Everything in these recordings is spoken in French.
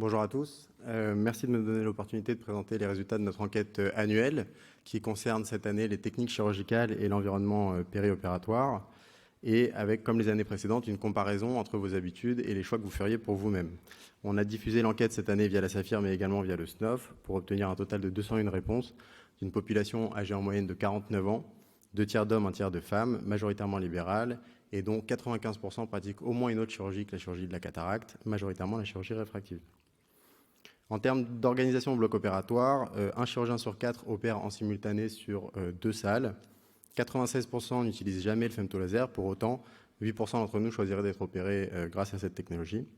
Bonjour à tous. Merci de me donner l'opportunité de présenter les résultats de notre enquête annuelle qui concerne cette année les techniques chirurgicales et l'environnement périopératoire et avec, comme les années précédentes, une comparaison entre vos habitudes et les choix que vous feriez pour vous-même. On a diffusé l'enquête cette année via la Saphir mais également via le SNOF pour obtenir un total de 201 réponses d'une population âgée en moyenne de 49 ans, 2 tiers d'hommes, 1 tiers de femmes, majoritairement libérales, et dont 95% pratiquent au moins une autre chirurgie que la chirurgie de la cataracte, majoritairement la chirurgie réfractive. En termes d'organisation au bloc opératoire, un chirurgien sur 4 opère en simultané sur 2 salles. 96% n'utilisent jamais le femtolaser. Pour autant, 8% d'entre nous choisiraient d'être opérés grâce à cette technologie.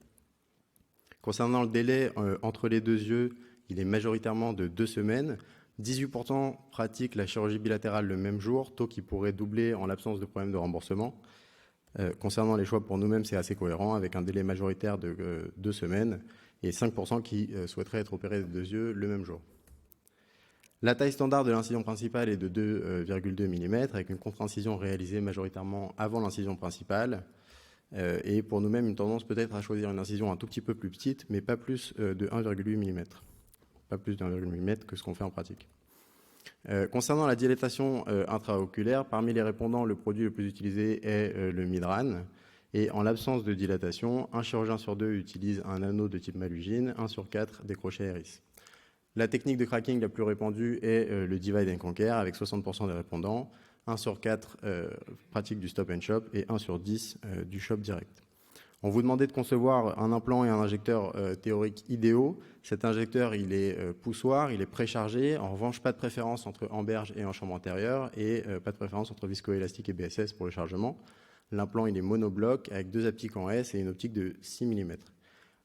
Concernant le délai entre les deux yeux, il est majoritairement de 2 semaines. 18% pratiquent la chirurgie bilatérale le même jour, taux qui pourrait doubler en l'absence de problème de remboursement. Concernant les choix pour nous-mêmes, c'est assez cohérent avec un délai majoritaire de 2 semaines et 5% qui souhaiteraient être opérés des 2 yeux le même jour. La taille standard de l'incision principale est de 2,2 mm avec une contre-incision réalisée majoritairement avant l'incision principale. Et pour nous-mêmes, une tendance peut-être à choisir une incision un tout petit peu plus petite, mais pas plus de 1,8 mm. Pas plus de 1,8 mm que ce qu'on fait en pratique. Concernant la dilatation intraoculaire, parmi les répondants, le produit le plus utilisé est le Midran. Et en l'absence de dilatation, un chirurgien sur 2 utilise un anneau de type Malugine, 1 sur 4 des crochets Eris. La technique de cracking la plus répandue est le Divide and Conquer, avec 60% des répondants, 1 sur 4 pratiquent du stop and shop et 1 sur 10 du shop direct. On vous demandait de concevoir un implant et un injecteur théorique idéaux. Cet injecteur, il est poussoir, il est préchargé. En revanche, pas de préférence entre en berge et en chambre antérieure et pas de préférence entre viscoélastique et BSS pour le chargement. L'implant, il est monobloc avec 2 optiques en S et une optique de 6 mm.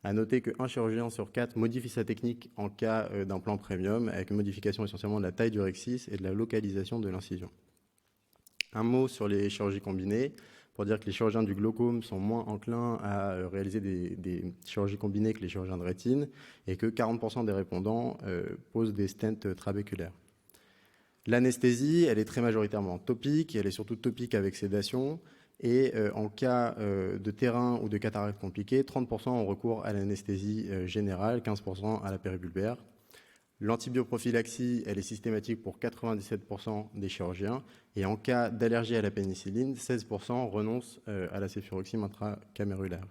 À noter qu'un chirurgien sur 4 modifie sa technique en cas d'implant premium avec une modification essentiellement de la taille du rexis et de la localisation de l'incision. Un mot sur les chirurgies combinées, pour dire que les chirurgiens du glaucome sont moins enclins à réaliser des chirurgies combinées que les chirurgiens de rétine et que 40% des répondants posent des stents trabéculaires. L'anesthésie, elle est très majoritairement topique, elle est surtout topique avec sédation et en cas de terrain ou de cataracte compliquée, 30% ont recours à l'anesthésie générale, 15% à la péribulbaire. L'antibioprophylaxie, elle est systématique pour 97% des chirurgiens. Et en cas d'allergie à la pénicilline, 16% renoncent à la céphuroxime intracamérulaire.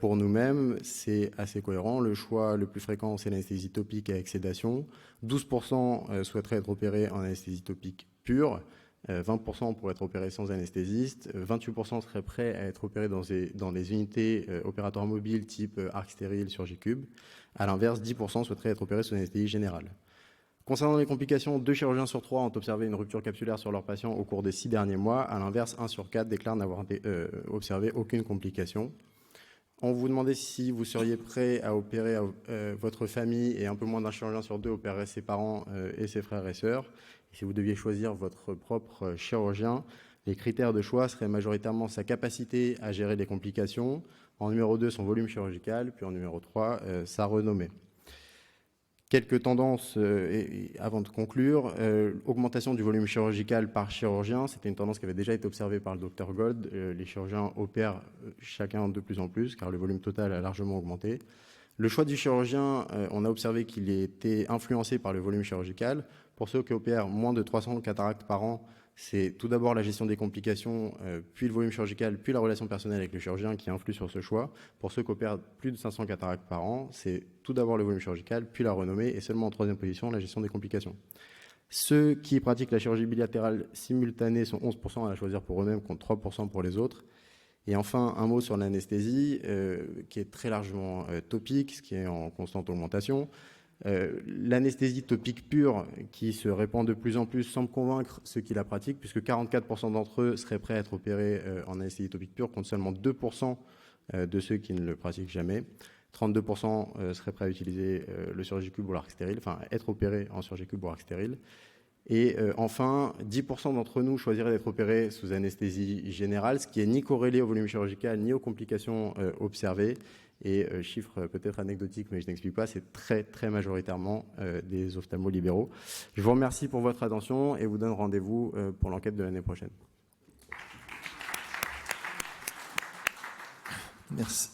Pour nous-mêmes, c'est assez cohérent. Le choix le plus fréquent, c'est l'anesthésie topique avec sédation. 12% souhaiteraient être opérés en anesthésie topique pure. 20% pour être opérés sans anesthésiste. 28% seraient prêts à être opérés dans des unités opératoires mobiles type arc stérile sur G-Cube. À l'inverse, 10% souhaiteraient être opérés sous anesthésie générale. Concernant les complications, 2 chirurgiens sur 3 ont observé une rupture capsulaire sur leurs patients au cours des 6 derniers mois. À l'inverse, 1 sur 4 déclarent n'avoir observé aucune complication. On vous demandait si vous seriez prêt à opérer votre famille et un peu moins d'un chirurgien sur 2 opérerait ses parents et ses frères et sœurs. Et si vous deviez choisir votre propre chirurgien, les critères de choix seraient majoritairement sa capacité à gérer les complications, en numéro 2 son volume chirurgical, puis en numéro 3 sa renommée. Quelques tendances avant de conclure. Augmentation du volume chirurgical par chirurgien, c'était une tendance qui avait déjà été observée par le Dr Gold. Les chirurgiens opèrent chacun de plus en plus car le volume total a largement augmenté. Le choix du chirurgien, on a observé qu'il était influencé par le volume chirurgical. Pour ceux qui opèrent moins de 300 cataractes par an, c'est tout d'abord la gestion des complications, puis le volume chirurgical, puis la relation personnelle avec le chirurgien qui influe sur ce choix. Pour ceux qui opèrent plus de 500 cataractes par an, c'est tout d'abord le volume chirurgical, puis la renommée, et seulement en 3e position, la gestion des complications. Ceux qui pratiquent la chirurgie bilatérale simultanée sont 11% à la choisir pour eux-mêmes, contre 3% pour les autres. Et enfin, un mot sur l'anesthésie, qui est très largement topique, ce qui est en constante augmentation. L'anesthésie topique pure, qui se répand de plus en plus, semble convaincre ceux qui la pratiquent, puisque 44% d'entre eux seraient prêts à être opérés en anesthésie topique pure, contre seulement 2% de ceux qui ne le pratiquent jamais. 32% seraient prêts à utiliser le Surgicube ou l'arc stérile, enfin être opérés en Surgicube ou arc stérile. Et enfin, 10% d'entre nous choisiraient d'être opérés sous anesthésie générale, ce qui est ni corrélé au volume chirurgical ni aux complications observées. Et chiffre peut-être anecdotique, mais je n'explique pas, c'est très majoritairement des ophtalmos libéraux. Je vous remercie pour votre attention et vous donne rendez-vous pour l'enquête de l'année prochaine. Merci.